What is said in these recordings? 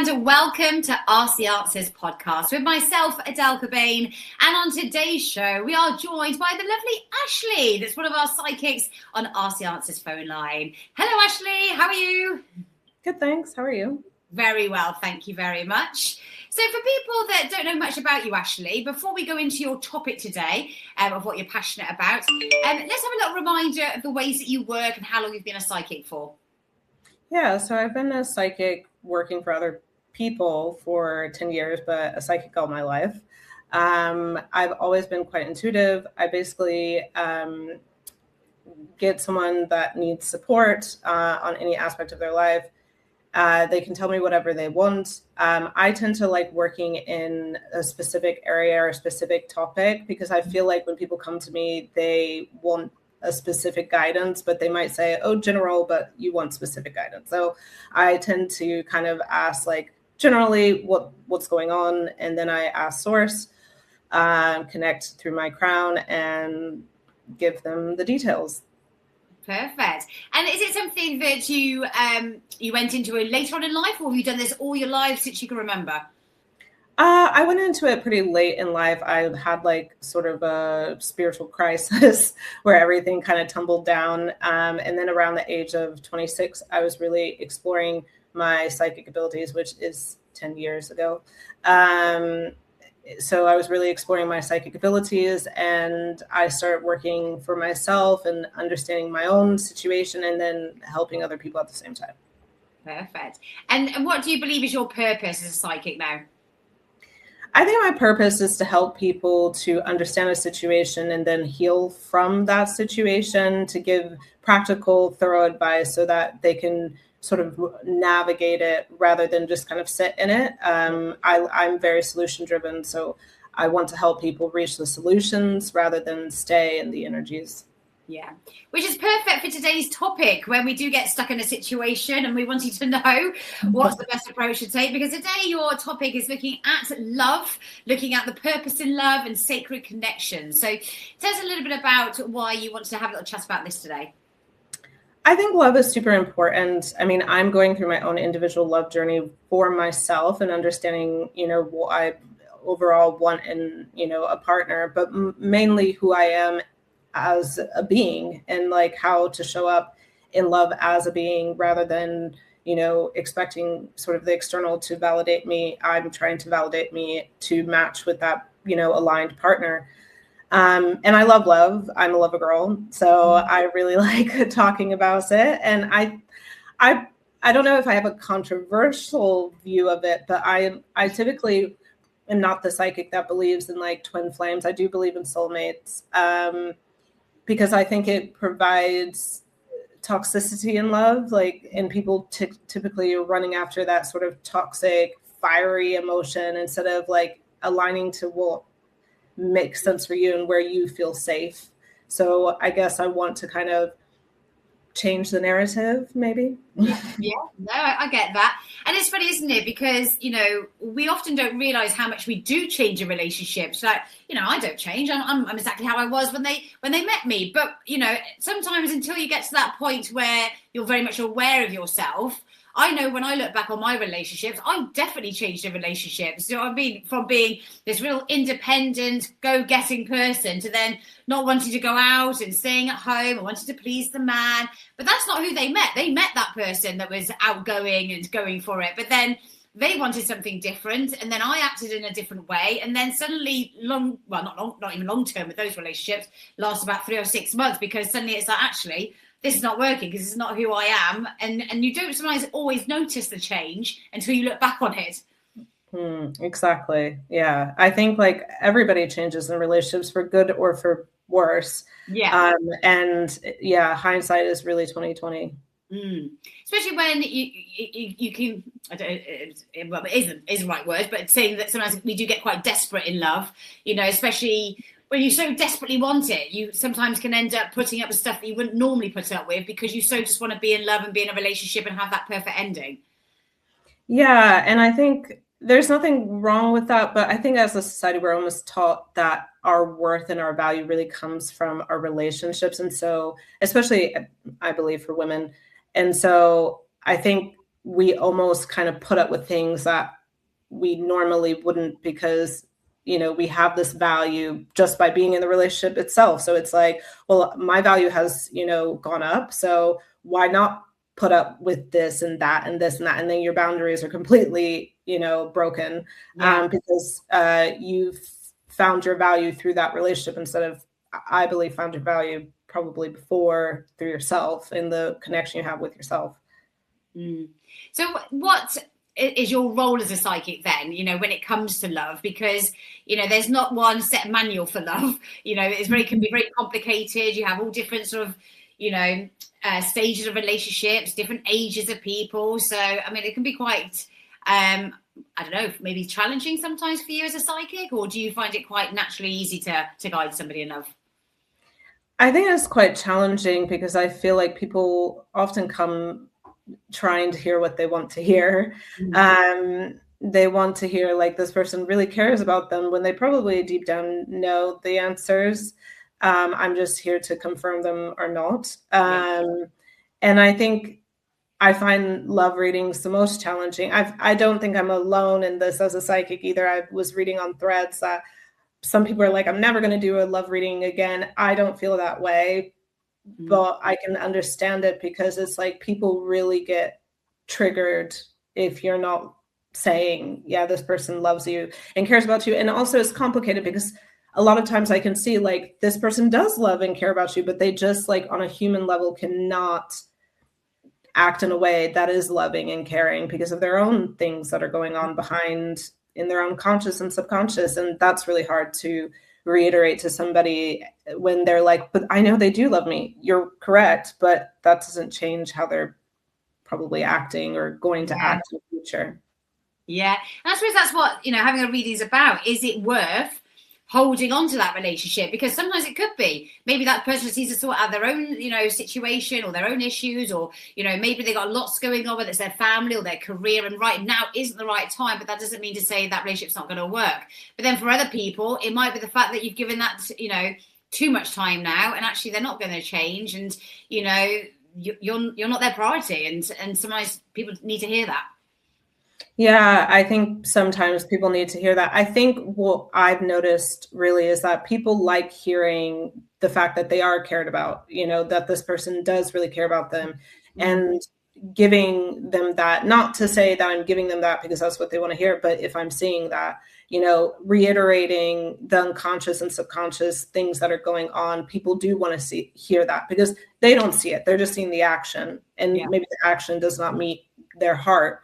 and welcome to Ask the Answers podcast with myself, Adele. And on today's show, we are joined by the lovely Ashley, that's one of our psychics on Ask the Answers phone line. Hello, Ashley. How are you? Good, thanks. How are you? Very well. Thank you very much. So for people that don't know much about you, Ashley, before we go into your topic today of what you're passionate about, let's have a little reminder of the ways that you work and how long you've been a psychic for. Yeah, so I've been a psychic working for other people for 10 years, but a psychic all my life. I've always been quite intuitive. I basically get someone that needs support on any aspect of their life. They can tell me whatever they want. I tend to like working in a specific area or a specific topic because I feel like when people come to me, they want a specific guidance, but they might say, oh, general, but you want specific guidance. So I tend to kind of ask like generally what's going on. And then I ask source, connect through my crown and give them the details. Perfect. And is it something that you went into later on in life, or have you done this all your life since you can remember? I went into it pretty late in life. I had like sort of a spiritual crisis where everything kind of tumbled down. And then around the age of 26, I was really exploring my psychic abilities, which is 10 years ago. So I was really exploring my psychic abilities, and I started working for myself and understanding my own situation and then helping other people at the same time. Perfect. And what do you believe is your purpose as a psychic now? I think my purpose is to help people to understand a situation and then heal from that situation, to give practical, thorough advice so that they can sort of navigate it rather than just kind of sit in it. I'm very solution driven, so I want to help people reach the solutions rather than stay in the energies. Yeah, which is perfect for today's topic when we do get stuck in a situation and we want you to know what's the best approach to take, because today your topic is looking at love, looking at the purpose in love and sacred connections. So tell us a little bit about why you want to have a little chat about this today. I think love is super important. I mean, I'm going through my own individual love journey for myself and understanding, what I overall want in, a partner, but mainly who I am as a being and like how to show up in love as a being rather than, expecting sort of the external to validate me. I'm trying to validate me to match with that, aligned partner. And I love love. I'm a lover girl. So I really like talking about it. And I don't know if I have a controversial view of it, but I typically am not the psychic that believes in like twin flames. I do believe in soulmates. Because I think it provides toxicity in love, and people typically are running after that sort of toxic, fiery emotion instead of like aligning to what makes sense for you and where you feel safe. So I guess I want to kind of change the narrative, maybe. Yeah, no, I get that. And it's funny, isn't it? Because, we often don't realize how much we do change in relationships. Like, I don't change. I'm exactly how I was when they met me. But, sometimes until you get to that point where you're very much aware of yourself, I know when I look back on my relationships, I definitely changed in relationships. You know what I mean? From being this real independent, go-getting person to then not wanting to go out and staying at home and wanting to please the man. But that's not who they met. They met that person that was outgoing and going for it. But then they wanted something different. And then I acted in a different way. And then suddenly not even long term with those relationships, last about 3 or 6 months, because suddenly it's like, actually, this is not working because it's not who I am. And you don't sometimes always notice the change until you look back on it. Exactly. Yeah. I think like everybody changes in relationships for good or for worse. Yeah. And yeah, hindsight is really 20/20. Especially when you can, it isn't the right word, but saying that sometimes we do get quite desperate in love, especially when you so desperately want it, you sometimes can end up putting up with stuff that you wouldn't normally put up with because you so just want to be in love and be in a relationship and have that perfect ending. Yeah. And I think there's nothing wrong with that. But I think as a society, we're almost taught that our worth and our value really comes from our relationships. And so, especially, I believe, for women. And so I think we almost kind of put up with things that we normally wouldn't, because we have this value just by being in the relationship itself. So it's like, well, my value has gone up, so why not put up with this and that and this and that, and then your boundaries are completely broken. Because you've found your value through that relationship instead of, I believe, found your value probably before through yourself and the connection you have with yourself. So what is your role as a psychic then, when it comes to love? Because, there's not one set manual for love. It can be very complicated. You have all different sort of, stages of relationships, different ages of people. So, I mean, it can be quite, I don't know, maybe challenging sometimes for you as a psychic, or do you find it quite naturally easy to guide somebody in love? I think it's quite challenging because I feel like people often come trying to hear what they want to hear. They want to hear like this person really cares about them when they probably deep down know the answers. I'm just here to confirm them or not. And I think I find love readings the most challenging. I don't think I'm alone in this as a psychic either. I was reading on threads that some people are like, I'm never going to do a love reading again. I don't feel that way. But I can understand it, because it's like people really get triggered if you're not saying, yeah, this person loves you and cares about you. And also it's complicated because a lot of times I can see like this person does love and care about you, but they just like on a human level cannot act in a way that is loving and caring because of their own things that are going on behind in their own conscious and subconscious. And that's really hard to reiterate to somebody when they're like, but I know they do love me. You're correct, but that doesn't change how they're probably acting or going to act in the future. Yeah. And I suppose that's what, having a reading is about. Is it worth holding on to that relationship? Because sometimes it could be, maybe that person needs to sort out their own, situation or their own issues, or, maybe they got lots going on, whether it's their family or their career, and right now isn't the right time, but that doesn't mean to say that relationship's not going to work. But then for other people, it might be the fact that you've given that, too much time now, and actually they're not going to change, and, you're not their priority. And sometimes people need to hear that. Yeah, I think sometimes people need to hear that. I think what I've noticed really is that people like hearing the fact that they are cared about, that this person does really care about them, and giving them that, not to say that I'm giving them that because that's what they want to hear, but if I'm seeing that, reiterating the unconscious and subconscious things that are going on, people do want to hear that because they don't see it. They're just seeing the action, and maybe the action does not meet their heart.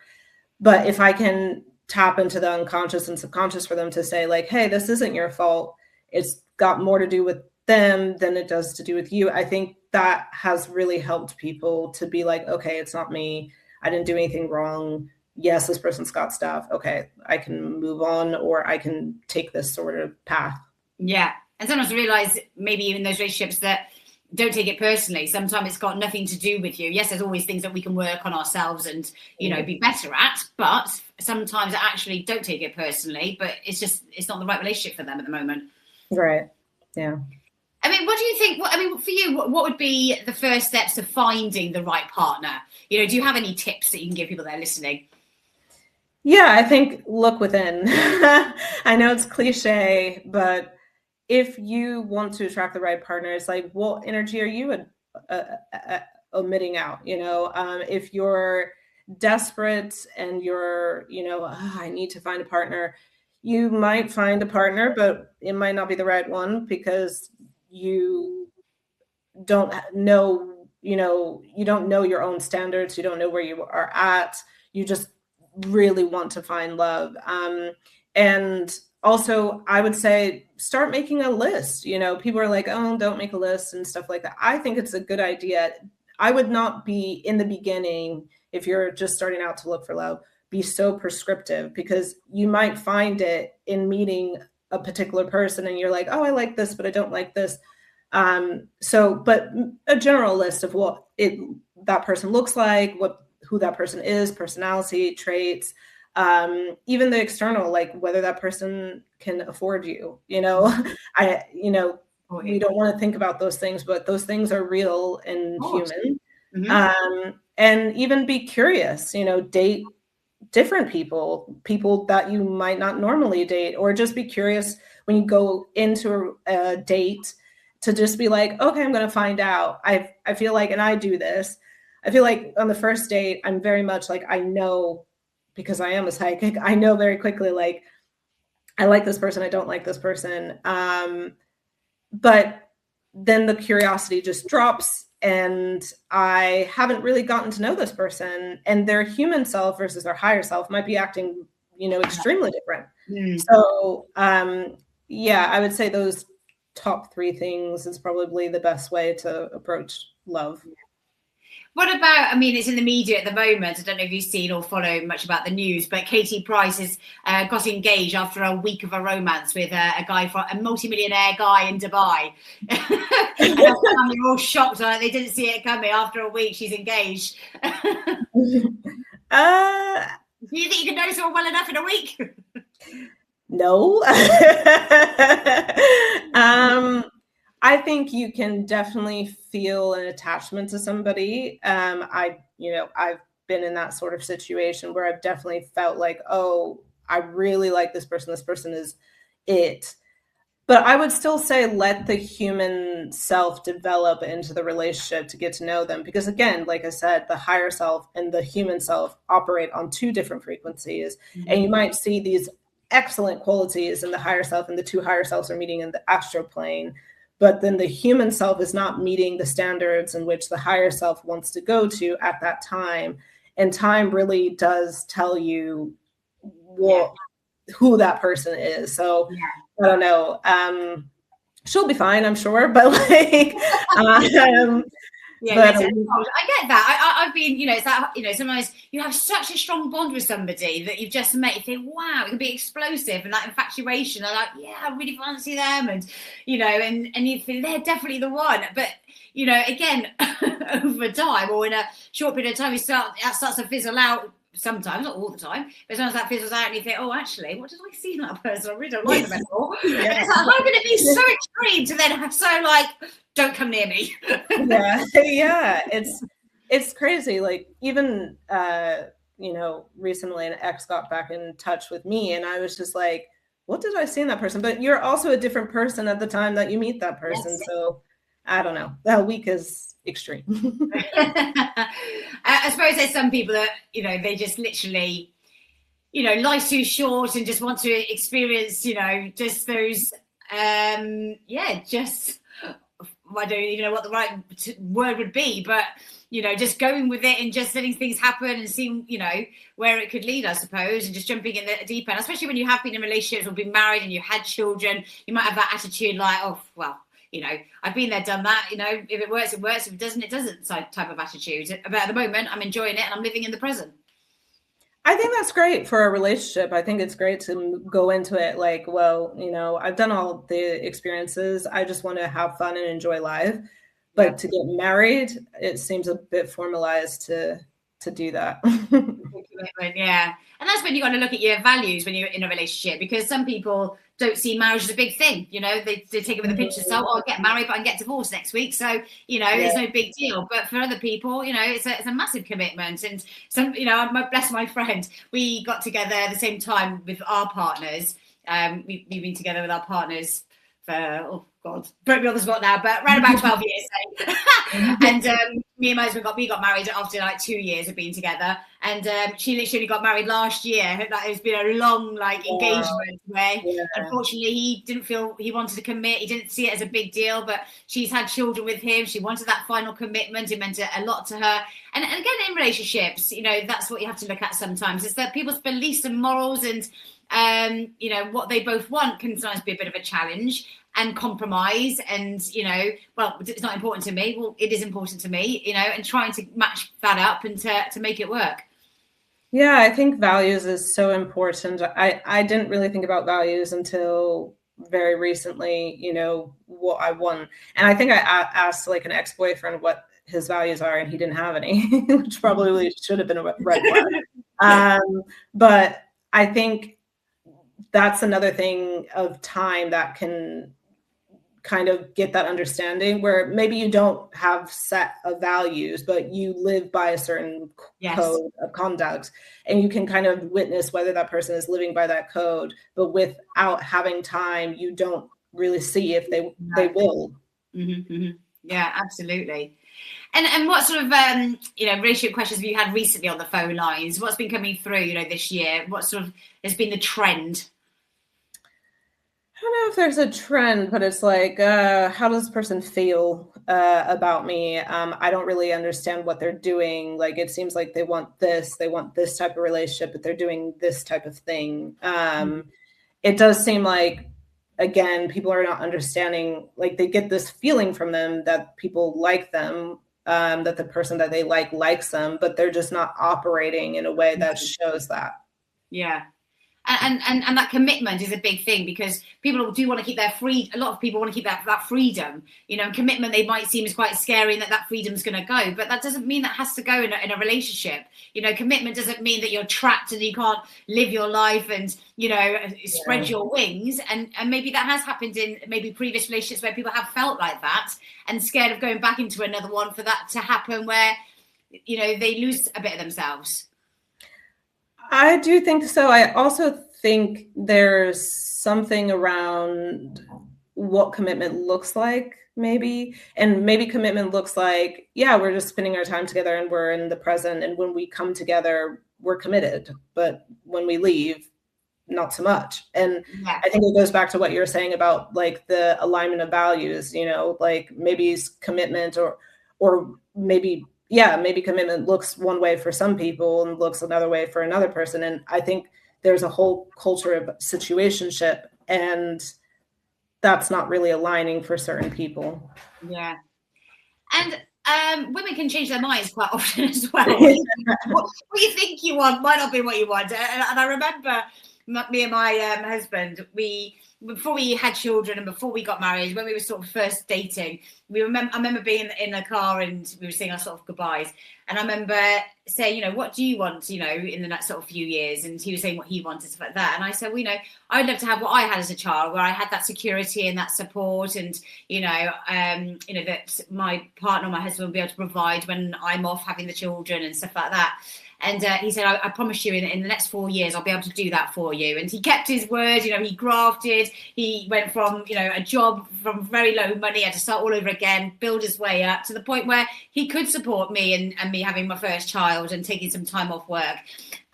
But if I can tap into the unconscious and subconscious for them to say like, hey, this isn't your fault. It's got more to do with them than it does to do with you. I think that has really helped people to be like, okay, it's not me. I didn't do anything wrong. Yes, this person's got stuff. Okay, I can move on, or I can take this sort of path. Yeah. And sometimes I realize maybe even those relationships that don't take it personally. Sometimes it's got nothing to do with you. Yes, there's always things that we can work on ourselves and, be better at, but sometimes actually don't take it personally, but it's not the right relationship for them at the moment. Right. Yeah. I mean, what do you think? For you, what would be the first steps to finding the right partner? Do you have any tips that you can give people that are listening? Yeah, I think look within. I know it's cliche, but if you want to attract the right partner, it's like, what energy are you omitting out? If you're desperate and you're, I need to find a partner, you might find a partner, but it might not be the right one because you don't know, you don't know your own standards. You don't know where you are at. You just really want to find love. And also, I would say start making a list. People are like, oh, don't make a list and stuff like that. I think it's a good idea. I would not be in the beginning, if you're just starting out to look for love, be so prescriptive, because you might find it in meeting a particular person and you're like, oh, I like this, but I don't like this. But a general list of what that person looks like, who that person is, personality, traits, even the external, like whether that person can afford you, we don't want to think about those things, but those things are real and human. and even be curious, date different people that you might not normally date, or just be curious when you go into a date to just be like, okay, I'm going to find out. I feel like, and I do this, I feel like on the first date, I'm very much like, I know, because I am a psychic, I know very quickly, like, I like this person, I don't like this person. But then the curiosity just drops, and I haven't really gotten to know this person, and their human self versus their higher self might be acting, extremely different. So, yeah, I would say those top three things is probably the best way to approach love. What about, I mean, it's in the media at the moment. I don't know if you've seen or follow much about the news, but Katie Price has got engaged after a week of a romance with a guy, a multimillionaire guy in Dubai. And they're all shocked. They didn't see it coming. After a week, she's engaged. Do you think you can know someone well enough in a week? No. I think you can definitely feel an attachment to somebody. I've been in that sort of situation where I've definitely felt like, oh, I really like this person. This person is it. But I would still say let the human self develop into the relationship to get to know them. Because again, like I said, the higher self and the human self operate on two different frequencies. Mm-hmm. And you might see these excellent qualities in the higher self, and the two higher selves are meeting in the astral plane. But then the human self is not meeting the standards in which the higher self wants to go to at that time. And time really does tell you who that person is. So I don't know. She'll be fine, I'm sure. But like, yeah, but, I get that. I've been, it's that, sometimes you have such a strong bond with somebody that you've just met. You think, wow, it can be explosive, and that infatuation. I'm like, yeah, I really fancy them, and and you think they're definitely the one. But again, over time or in a short period of time, it starts to fizzle out. Sometimes, not all the time, but sometimes that fizzles out and you think, oh, actually, what did I see in that person? I really don't like them anymore. Yeah. It's like, how can it be so extreme to then have so like, don't come near me? Yeah. It's crazy. Like even, recently an ex got back in touch with me, and I was just like, what did I see in that person? But you're also a different person at the time that you meet that person. Yes. So I don't know. That week is extreme. I suppose there's some people that, they just literally, life's too short and just want to experience, just those, just, I don't even know what the right word would be, but, just going with it and just letting things happen and seeing, where it could lead, I suppose, and just jumping in the deep end, especially when you have been in relationships or been married and you had children, you might have that attitude like, oh, well, I've been there, done that, if it works, it works. If it doesn't, it doesn't type of attitude. But at the moment, I'm enjoying it and I'm living in the present. I think that's great for a relationship. I think it's great to go into it like, well, I've done all the experiences. I just want to have fun and enjoy life. But to get married, it seems a bit formalized to do that. Yeah. And that's when you got to look at your values when you're in a relationship, because some people don't see marriage as a big thing. They take it with a pinch of salt. I'll get married, but I can get divorced next week. So, it's no big deal. But for other people, it's a massive commitment. And some, bless my friend, we got together at the same time with our partners. We've been together with our partners for, oh God, broke me on the spot now, but around about 12 years. And me and my husband got married after like 2 years of being together. And she literally got married last year. It's been a long engagement where unfortunately he didn't feel he wanted to commit. He didn't see it as a big deal, but she's had children with him. She wanted that final commitment. It meant a lot to her. And again, in relationships, that's what you have to look at sometimes. It's that people's beliefs and morals and what they both want can sometimes be a bit of a challenge and compromise. And well, it's not important to me. Well, it is important to me. And trying to match that up and to make it work. Yeah, I think values is so important. I didn't really think about values until very recently. What I want, and I think I asked like an ex-boyfriend what his values are, and he didn't have any, which probably should have been a red flag. But I think that's another thing of time that can kind of get that understanding where maybe you don't have set of values, but you live by a certain code of conduct, and you can kind of witness whether that person is living by that code, but without having time, you don't really see if they will. Mm-hmm, mm-hmm. Yeah, absolutely. And what sort of relationship questions have you had recently on the phone lines? What's been coming through, this year? What sort of has been the trend? I don't know if there's a trend, but it's like, how does this person feel about me? I don't really understand what they're doing. Like, it seems like they want this type of relationship, but they're doing this type of thing. It does seem like, again, people are not understanding, like they get this feeling from them that people like them, that the person that they likes them, but they're just not operating in a way that shows that. Yeah. And that commitment is a big thing, because people do want to keep their free. A lot of people want to keep that freedom. Commitment, they might seem is quite scary, and that freedom's going to go, but that doesn't mean that has to go in a relationship. Commitment doesn't mean that you're trapped and you can't live your life and spread your wings. And maybe that has happened in maybe previous relationships where people have felt like that and scared of going back into another one for that to happen, where they lose a bit of themselves. I do think so. I also think there's something around what commitment looks like, maybe. And maybe commitment looks like, yeah, we're just spending our time together and we're in the present. And when we come together, we're committed. But when we leave, not so much. And I think it goes back to what you're saying about like the alignment of values, like maybe commitment or maybe commitment looks one way for some people and looks another way for another person. And I think there's a whole culture of situationship, and that's not really aligning for certain people. Yeah. And women can change their minds quite often as well. What you think you want might not be what you want. And I remember me and my husband, before we had children and before we got married, when we were sort of first dating, I remember being in a car and we were saying our sort of goodbyes. And I remember saying, what do you want, in the next sort of few years? And he was saying what he wanted, stuff like that. And I said, well, I'd love to have what I had as a child, where I had that security and that support, and that my partner, my husband, will be able to provide when I'm off having the children and stuff like that. And he said, I promise you in the next 4 years, I'll be able to do that for you. And he kept his word. He grafted. He went from, a job from very low money, had to start all over again, build his way up to the point where he could support me and me having my first child and taking some time off work.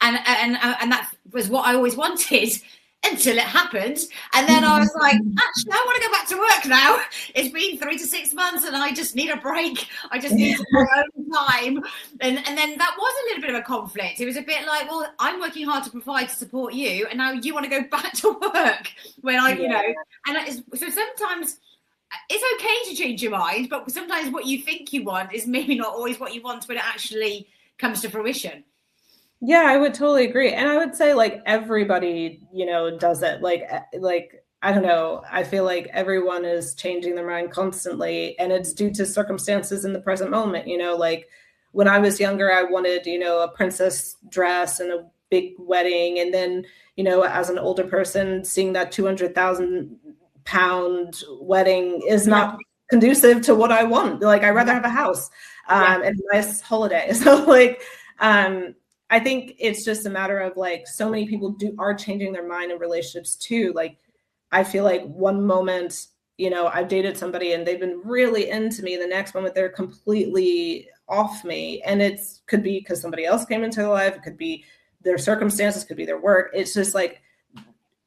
And that was what I always wanted until it happened. And then I was like, actually, I want to go back to work now. It's been 3 to 6 months and I just need a break. I just need my own time. And then that was a little bit of a conflict. It was a bit like, well, I'm working hard to provide, to support you, and now you want to go back to work when so sometimes it's okay to change your mind, but sometimes what you think you want is maybe not always what you want when it actually comes to fruition. Yeah, I would totally agree. And I would say like everybody, does it. Like, I don't know. I feel like everyone is changing their mind constantly, and it's due to circumstances in the present moment. Like when I was younger, I wanted, a princess dress and a big wedding. And then, as an older person, seeing that 200,000-pound wedding is not conducive to what I want. Like, I'd rather have a house and a nice holiday. So like, I think it's just a matter of like, so many people are changing their mind in relationships too. Like, I feel like one moment, I've dated somebody and they've been really into me. The next moment they're completely off me. And it could be because somebody else came into their life. It could be their circumstances, could be their work. It's just like,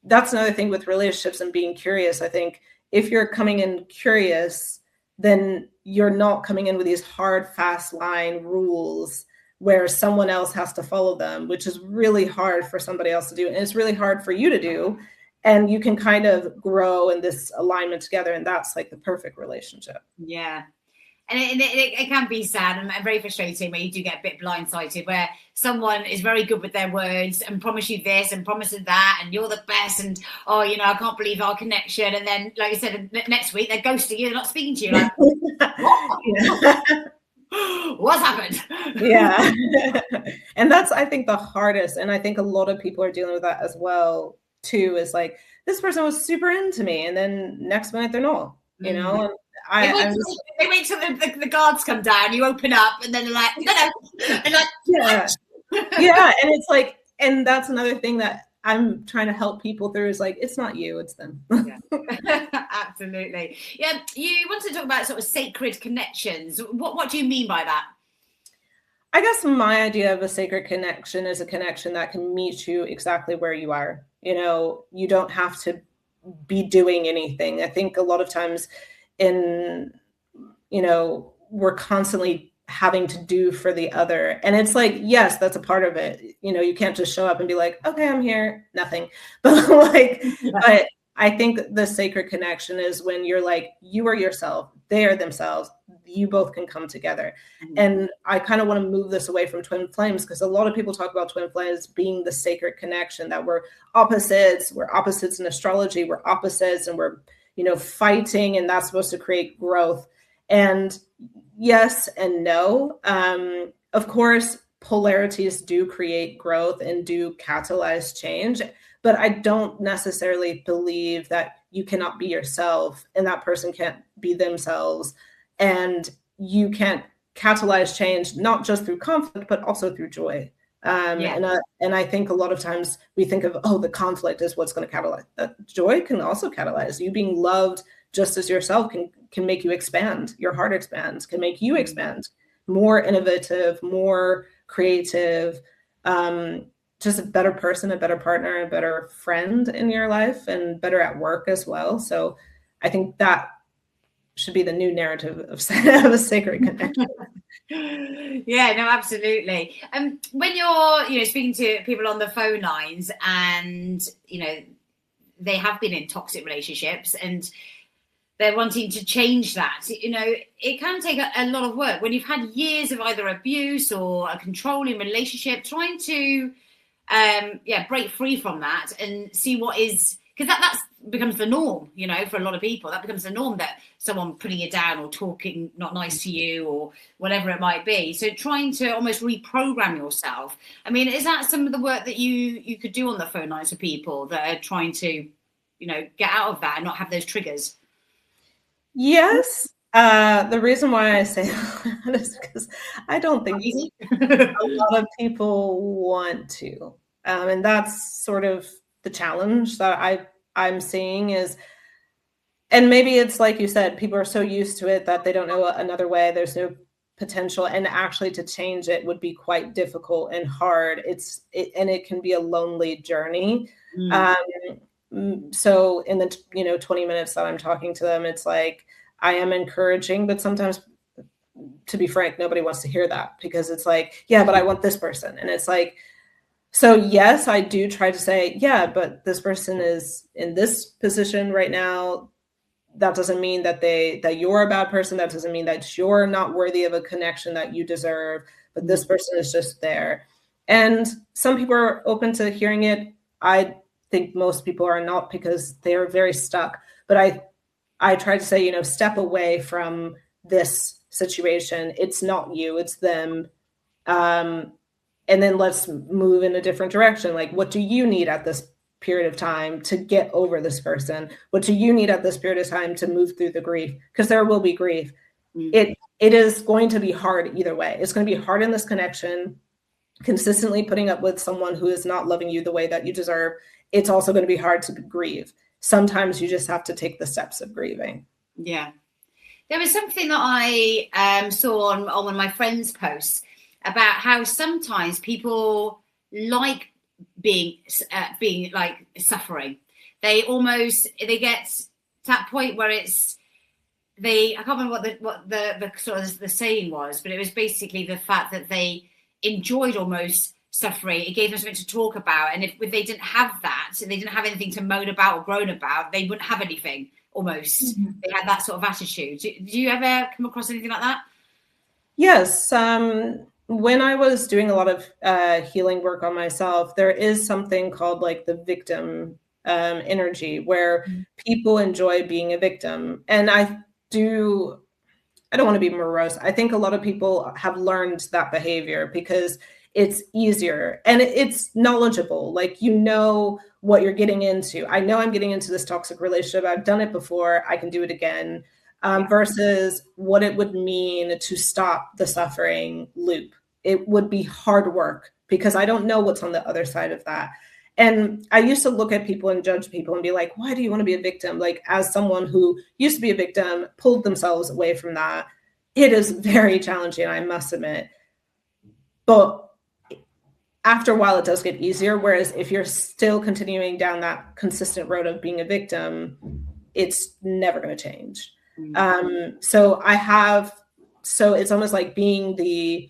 that's another thing with relationships and being curious. I think if you're coming in curious, then you're not coming in with these hard, fast line rules where someone else has to follow them, which is really hard for somebody else to do. And it's really hard for you to do. And you can kind of grow in this alignment together. And that's like the perfect relationship. Yeah. And it can be sad and very frustrating where you do get a bit blindsided, where someone is very good with their words and promise you this and promises that, and you're the best, and I can't believe our connection. And then, like I said, next week they're ghosting you, they're not speaking to you. Like, what? What's happened? Yeah. And that's, I think, the hardest. And I think a lot of people are dealing with that as well too, is like, this person was super into me and then next minute they're not. you know. And they wait till the guards come down, you open up, and then they're like, no. And like, yeah. Yeah. And it's like, and that's another thing that I'm trying to help people through is like, it's not you, it's them. Yeah. Absolutely. Yeah. You wanted to talk about sort of sacred connections. What do you mean by that? I guess my idea of a sacred connection is a connection that can meet you exactly where you are. You know, you don't have to be doing anything. I think a lot of times we're constantly having to do for the other. And it's like, yes, that's a part of it. You know, you can't just show up and be like, okay, I'm here, nothing. But but I think the sacred connection is when you're like, you are yourself, they are themselves, you both can come together. Mm-hmm. And I kind of want to move this away from twin flames, because a lot of people talk about twin flames being the sacred connection, that we're opposites in astrology, we're opposites and we're, fighting, and that's supposed to create growth. And yes and no. Of course, polarities do create growth and do catalyze change, but I don't necessarily believe that you cannot be yourself and that person can't be themselves, and you can't catalyze change, not just through conflict, but also through joy. And I think a lot of times we think of, the conflict is what's going to catalyze. Joy can also catalyze. You being loved just as yourself can make you expand. Your heart expands, can make you expand, more innovative, more creative, just a better person, a better partner, a better friend in your life, and better at work as well. So I think that should be the new narrative of a sacred connection. Yeah, no, absolutely. When you're, speaking to people on the phone lines, and they have been in toxic relationships and they're wanting to change that, it can take a lot of work when you've had years of either abuse or a controlling relationship, trying to break free from that and see what is, because that becomes the norm, for a lot of people. That becomes the norm, that someone putting you down or talking not nice to you or whatever it might be. So trying to almost reprogram yourself. I mean, is that some of the work that you could do on the phone lines for people that are trying to, get out of that and not have those triggers? Yes. The reason why I say that is because I don't think a lot of people want to. And that's sort of the challenge that I'm seeing is, and maybe it's like you said, people are so used to it that they don't know another way. There's no potential, and actually to change it would be quite difficult and hard. And it can be a lonely journey. So in the 20 minutes that I'm talking to them, it's like I am encouraging, but sometimes, to be frank, nobody wants to hear that, because it's like, yeah, but I want this person. And it's like, so yes, I do try to say, yeah, but this person is in this position right now. That doesn't mean that you're a bad person. That doesn't mean that you're not worthy of a connection that you deserve, but this person is just there. And some people are open to hearing it. I think most people are not, because they are very stuck. But I try to say, step away from this situation. It's not you, it's them. And then let's move in a different direction. Like, what do you need at this period of time to get over this person? What do you need at this period of time to move through the grief? Because there will be grief. It is going to be hard either way. It's going to be hard in this connection, consistently putting up with someone who is not loving you the way that you deserve. It's also going to be hard to grieve. Sometimes you just have to take the steps of grieving. Yeah. There was something that I saw on one of my friends' posts about how sometimes people like being like suffering. They get to that point where I can't remember what the sort of the saying was, but it was basically the fact that they enjoyed almost suffering. It gave them something to talk about, and if they didn't have that, they didn't have anything to moan about or groan about, they wouldn't have anything. Almost, they had that sort of attitude. Do you ever come across anything like that? Yes. When I was doing a lot of healing work on myself, there is something called like the victim energy, where people enjoy being a victim. And I don't want to be morose. I think a lot of people have learned that behavior because it's easier and it's knowledgeable. Like, what you're getting into. I know I'm getting into this toxic relationship. I've done it before. I can do it again. Versus what it would mean to stop the suffering loop. It would be hard work because I don't know what's on the other side of that. And I used to look at people and judge people and be like, why do you want to be a victim? Like, as someone who used to be a victim, pulled themselves away from that, it is very challenging, I must admit. But after a while, it does get easier. Whereas if you're still continuing down that consistent road of being a victim, it's never going to change. So it's almost like being the,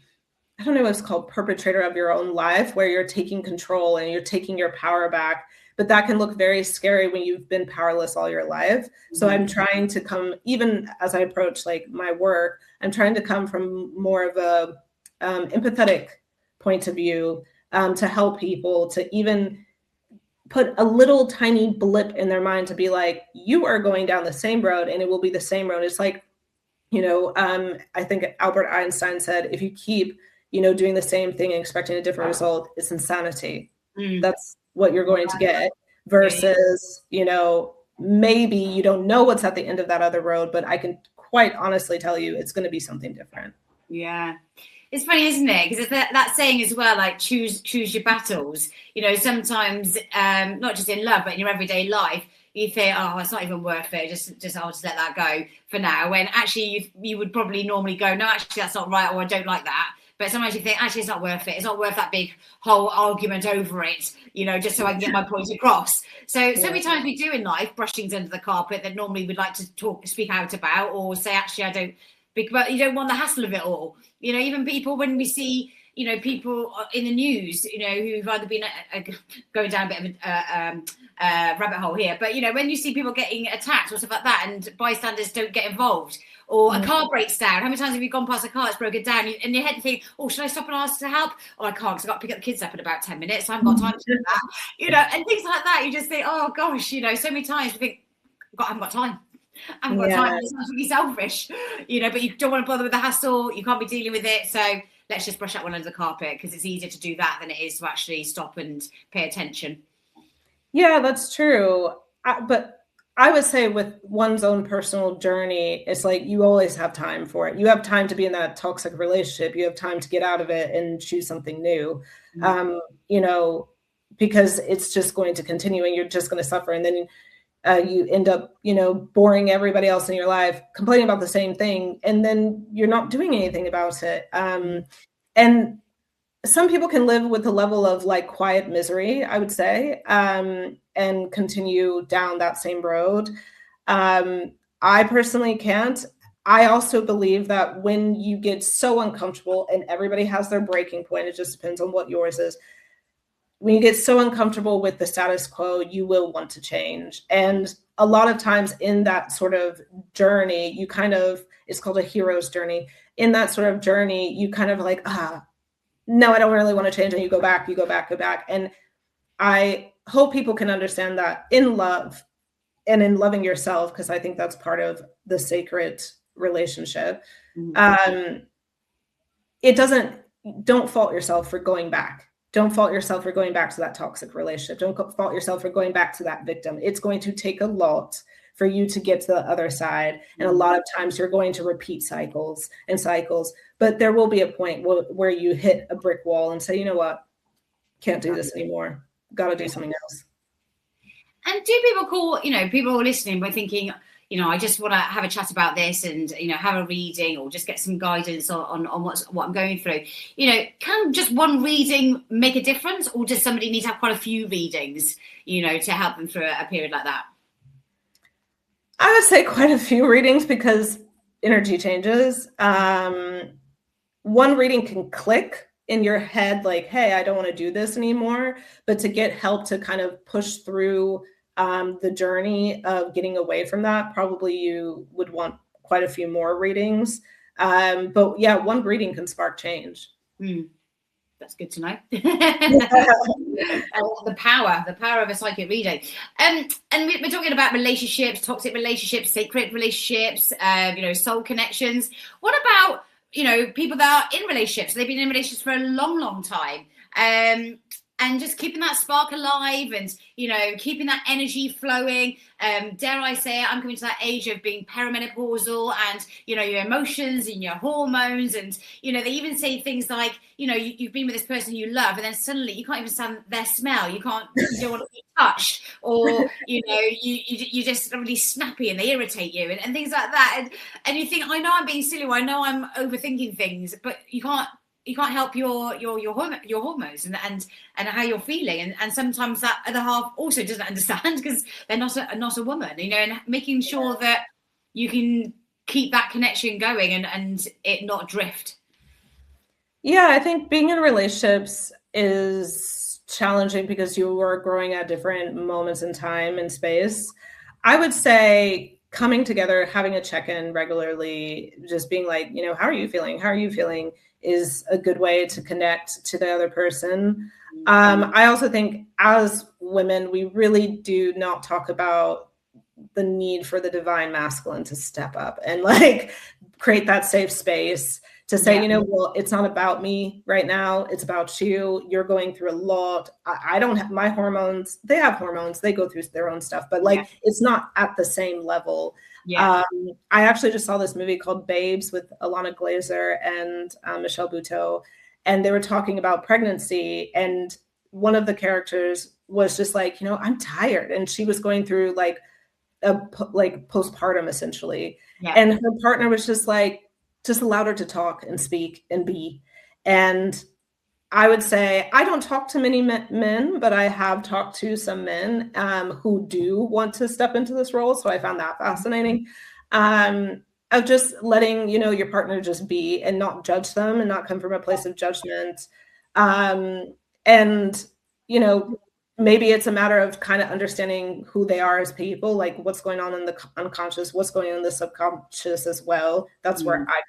I don't know what it's called, perpetrator of your own life, where you're taking control and you're taking your power back. But that can look very scary when you've been powerless all your life. So I'm trying to come, even as I approach like my work, I'm trying to come from more of a empathetic point of view, to help people to even put a little tiny blip in their mind to be like, you are going down the same road and it will be the same road. It's like, I think Albert Einstein said, if you keep, doing the same thing and expecting a different result, it's insanity. That's what you're going to get versus, maybe you don't know what's at the end of that other road, but I can quite honestly tell you it's going to be something different. Yeah. It's funny, isn't it? Because it's that saying as well, like choose your battles. Sometimes not just in love, but in your everyday life, you think, oh, it's not even worth it. I'll just let that go for now. When actually you would probably normally go, no, actually that's not right, or I don't like that. But sometimes you think, actually, it's not worth it. It's not worth that big whole argument over it, just so I can get my point across. So many times we do in life, brush things under the carpet that normally we'd like to speak out about, or say, actually, I don't. But you don't want the hassle of it all. Even people, when we see, people in the news, who've either been going down a bit of a rabbit hole here. But, when you see people getting attacked or stuff like that and bystanders don't get involved, or a car breaks down, how many times have you gone past a car that's broken down and your head think, oh, should I stop and ask to help? Oh, I can't because I've got to pick up the kids up in about 10 minutes. So I haven't got time to do that. And things like that. You just think, oh, gosh, so many times you think, I haven't got time. I haven't got time. It's not to be selfish, but you don't want to bother with the hassle. You can't be dealing with it. So let's just brush that one under the carpet, because it's easier to do that than it is to actually stop and pay attention. Yeah, that's true. But I would say with one's own personal journey, it's like you always have time for it. You have time to be in that toxic relationship. You have time to get out of it and choose something new, because it's just going to continue and you're just going to suffer. And then you end up, boring everybody else in your life, complaining about the same thing, and then you're not doing anything about it. And some people can live with a level of like quiet misery, I would say, and continue down that same road. I personally can't. I also believe that when you get so uncomfortable, and everybody has their breaking point, it just depends on what yours is. When you get so uncomfortable with the status quo, you will want to change. And a lot of times in that sort of journey, it's called a hero's journey. In that sort of journey, you kind of like, no, I don't really want to change. And you go back. And I hope people can understand that in love and in loving yourself, because I think that's part of the sacred relationship. Don't fault yourself for going back. Don't fault yourself for going back to that toxic relationship. Don't fault yourself for going back to that victim. It's going to take a lot for you to get to the other side. And a lot of times you're going to repeat cycles and cycles, but there will be a point where you hit a brick wall and say, you know what, can't do this anymore. Got to do something else. And do people call, people listening by thinking, I just want to have a chat about this and, have a reading or just get some guidance on what I'm going through. Can just one reading make a difference, or does somebody need to have quite a few readings, to help them through a period like that? I would say quite a few readings, because energy changes. One reading can click in your head like, hey, I don't want to do this anymore. But to get help to kind of push through the journey of getting away from that, probably you would want quite a few more readings. But yeah, one reading can spark change. That's good to know. The power of a psychic reading. And we're talking about relationships, toxic relationships, sacred relationships, soul connections. What about, people that are in relationships? They've been in relationships for a long, long time. And and just keeping that spark alive, and keeping that energy flowing. Dare I say it, I'm coming to that age of being perimenopausal, and your emotions and your hormones, and they even say things like, you've been with this person you love, and then suddenly you can't even stand their smell, you don't want to be touched, or you're just really snappy and they irritate you, and things like that, and you think, I know I'm being silly, or I know I'm overthinking things, but you can't help your hormones and how you're feeling, and sometimes that other half also doesn't understand because they're not a woman, and making sure that you can keep that connection going and it not drift. Yeah, I think being in relationships is challenging because you are growing at different moments in time and space. I would say coming together, having a check-in regularly, just being like, how are you feeling? How are you feeling? Is a good way to connect to the other person. I also think as women, we really do not talk about the need for the divine masculine to step up and like create that safe space to say, well, it's not about me right now. It's about you. You're going through a lot. I don't have my hormones. They have hormones. They go through their own stuff, but like, it's not at the same level. I actually just saw this movie called Babes with Alana Glazer and Michelle Buteau, and they were talking about pregnancy. And one of the characters was just like, I'm tired. And she was going through like postpartum essentially. And her partner was just allowed her to talk and speak and be. And I would say I don't talk to many men, but I have talked to some men who do want to step into this role. So I found that fascinating, of just letting, your partner just be and not judge them and not come from a place of judgment. And, maybe it's a matter of kind of understanding who they are as people, like what's going on in the unconscious, what's going on in the subconscious as well. That's where I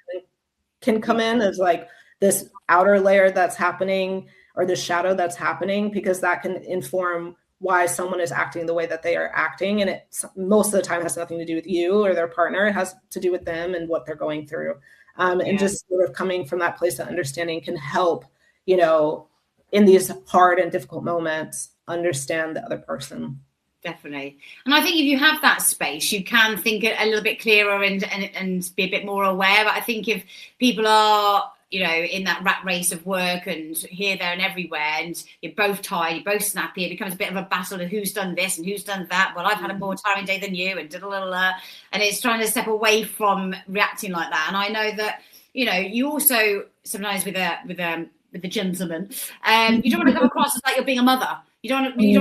can come in as like this outer layer that's happening, or the shadow that's happening, because that can inform why someone is acting the way that they are acting. And it most of the time has nothing to do with you or their partner. It has to do with them and what they're going through. And just sort of coming from that place of understanding can help, in these hard and difficult moments, understand the other person. Definitely. And I think if you have that space, you can think a little bit clearer and be a bit more aware. But I think if people are, in that rat race of work and here, there and everywhere, and you're both tired, you're both snappy, it becomes a bit of a battle of who's done this and who's done that. Well, I've had a more tiring day than you, and and it's trying to step away from reacting like that. And I know that, you also sometimes with the gentleman, you don't want to come across as like you're being a mother. You don't want to be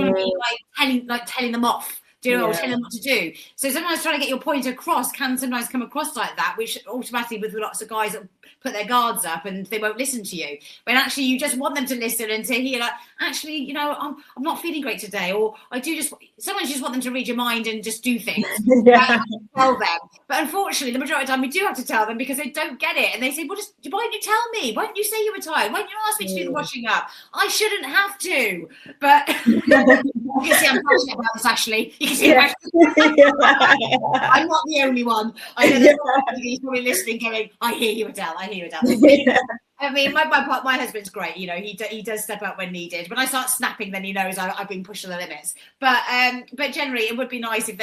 telling them off, or telling them what to do. So sometimes trying to get your point across can sometimes come across like that, which automatically with lots of guys that put their guards up and they won't listen to you. When actually you just want them to listen and to hear, like, actually, I'm not feeling great today, or sometimes you just want them to read your mind and just do things. Tell them. But unfortunately, the majority of the time we do have to tell them because they don't get it. And they say, well, why don't you tell me? Why don't you say you were tired? Why don't you ask me to do the washing up? I shouldn't have to. But you can see I'm passionate about this, actually. You can see I'm not the only one. I know there's somebody probably listening going, I hear you, Adele. I hear you, Adele. I mean, my husband's great. He does step up when needed. When I start snapping, then he knows I've been pushing the limits. But generally, it would be nice if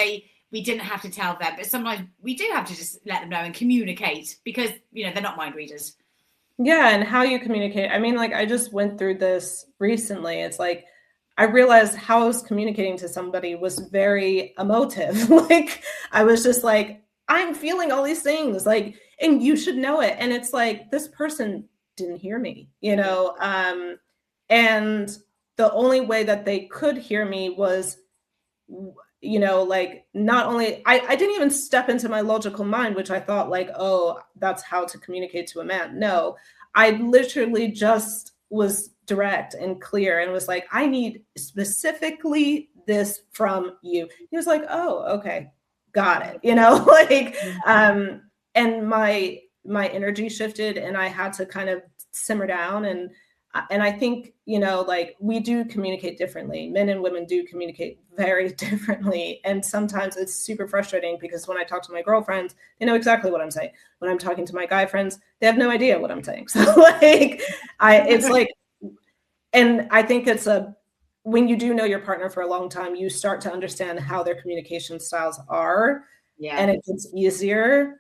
we didn't have to tell them. But sometimes we do have to just let them know and communicate, because they're not mind readers. Yeah, and how you communicate. I mean, like, I just went through this recently. It's like I realized how I was communicating to somebody was very emotive. Like, I was just like, I'm feeling all these things, like, and you should know it. And it's like, this person didn't hear me, and the only way that they could hear me was, like, not only, I didn't even step into my logical mind, which I thought like, oh, that's how to communicate to a man. No, I literally just was direct and clear and was like, I need specifically this from you. He was like, oh, okay, got it. And my energy shifted and I had to kind of simmer down. And I think, like, we do communicate differently. Men and women do communicate very differently. And sometimes it's super frustrating because when I talk to my girlfriends, they know exactly what I'm saying. When I'm talking to my guy friends, they have no idea what I'm saying. So like, it's like, and I think it's a when you do know your partner for a long time, you start to understand how their communication styles are, and it gets easier.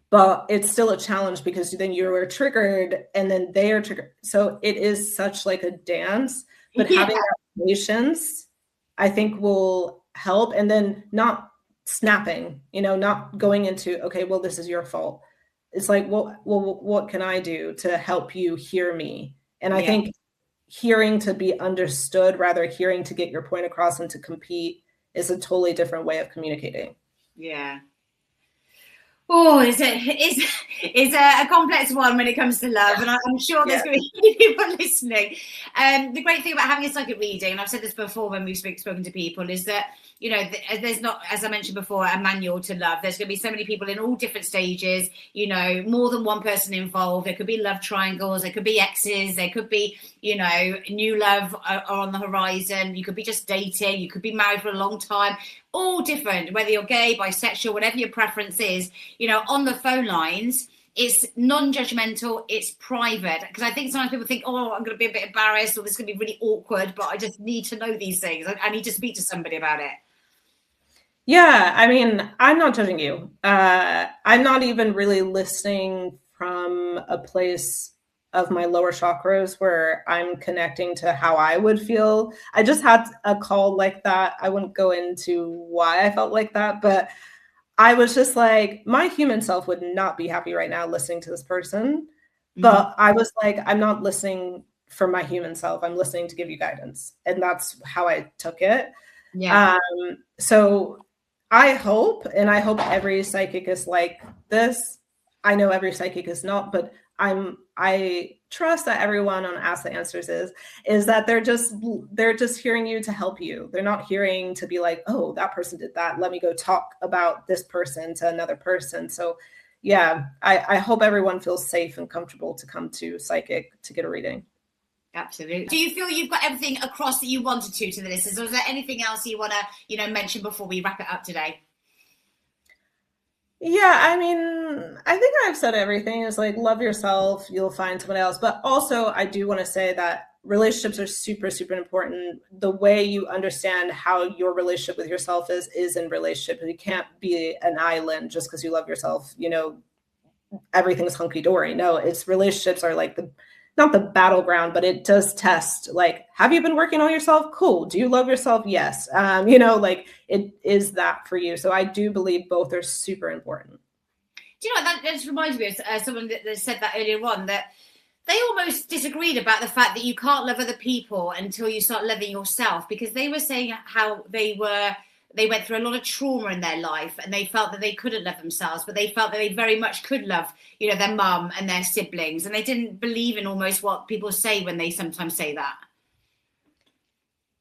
But it's still a challenge because then you are triggered and then they are triggered. So it is such like a dance, but having that patience, I think, will help. And then not snapping, not going into, okay, well, this is your fault. It's like, well, what can I do to help you hear me? And I think hearing to be understood, rather hearing to get your point across and to compete, is a totally different way of communicating. Yeah. Oh, it's a complex one when it comes to love, and I'm sure there's going to be people listening. The great thing about having a psychic reading, and I've said this before when we've spoken to people, is that, there's not, as I mentioned before, a manual to love. There's going to be so many people in all different stages, more than one person involved. There could be love triangles, there could be exes, there could be, new love are on the horizon. You could be just dating, you could be married for a long time. All different, whether you're gay, bisexual, whatever your preference is, on the phone lines, it's non-judgmental, it's private. Because I think sometimes people think, oh, I'm going to be a bit embarrassed, or this is going to be really awkward, but I just need to know these things. I need to speak to somebody about it. Yeah, I mean, I'm not judging you. I'm not even really listening from a place of my lower chakras where I'm connecting to how I would feel. I just had a call like that. I wouldn't go into why I felt like that, but I was just like, my human self would not be happy right now listening to this person. But I was like, I'm not listening for my human self. I'm listening to give you guidance. And that's how I took it. Yeah. So I hope every psychic is like this. I know every psychic is not, but I trust that everyone on Ask the Answers is that they're just hearing you to help you. They're not hearing to be like, oh, that person did that, let me go talk about this person to another person. So yeah, I hope everyone feels safe and comfortable to come to psychic to get a reading. Absolutely. Do you feel you've got everything across that you wanted to the listeners, or is there anything else you want to, mention before we wrap it up today? Yeah, I mean, I think I've said everything. Is like, love yourself, you'll find someone else. But also, I do want to say that relationships are super, super important. The way you understand how your relationship with yourself is in relationship. You can't be an island just because you love yourself, everything's hunky-dory. No, it's relationships are like not the battleground, but it does test, like, have you been working on yourself? Cool. Do you love yourself? Yes. Like, it is that for you. So I do believe both are super important. Do you know, that just reminds me of someone that said that earlier on, that they almost disagreed about the fact that you can't love other people until you start loving yourself, because they were saying how they went through a lot of trauma in their life, and they felt that they couldn't love themselves, but they felt that they very much could love, their mum and their siblings. And they didn't believe in almost what people say when they sometimes say that.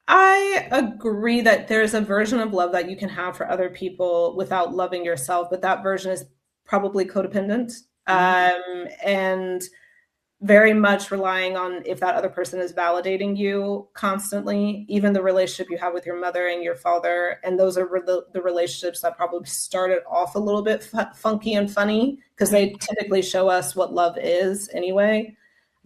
I agree that there's a version of love that you can have for other people without loving yourself, but that version is probably codependent. And very much relying on if that other person is validating you constantly, even the relationship you have with your mother and your father. And those are the relationships that probably started off a little bit funky and funny, because they typically show us what love is anyway.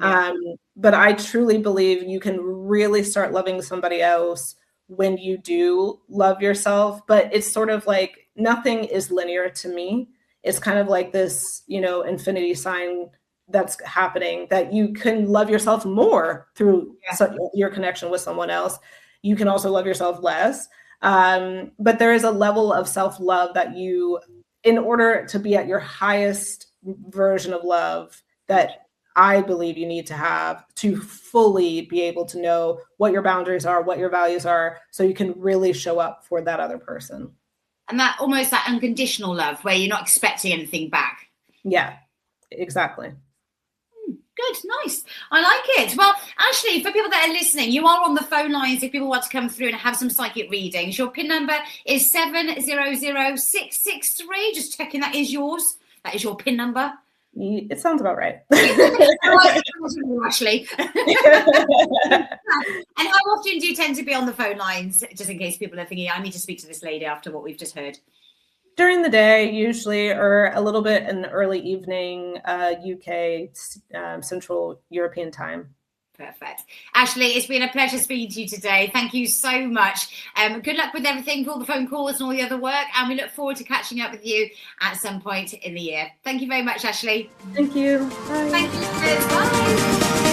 Yeah. But I truly believe you can really start loving somebody else when you do love yourself. But it's sort of like, nothing is linear to me. It's kind of like this, infinity sign that's happening, that you can love yourself more through your connection with someone else. You can also love yourself less. But there is a level of self-love that you, in order to be at your highest version of love, that I believe you need to have to fully be able to know what your boundaries are, what your values are, so you can really show up for that other person. And that almost that unconditional love where you're not expecting anything back. Yeah, exactly. Good, nice. I like it. Well, actually, for people that are listening, you are on the phone lines if people want to come through and have some psychic readings. Your PIN number is 700663. Just checking that is yours. That is your PIN number. It sounds about right. Actually. And how often do you tend to be on the phone lines, just in case people are thinking, I need to speak to this lady after what we've just heard? During the day, usually, or a little bit in the early evening, UK, Central European time. Perfect. Ashley, it's been a pleasure speaking to you today. Thank you so much. Good luck with everything, for all the phone calls and all the other work. And we look forward to catching up with you at some point in the year. Thank you very much, Ashley. Thank you. Bye. Thank you. Bye.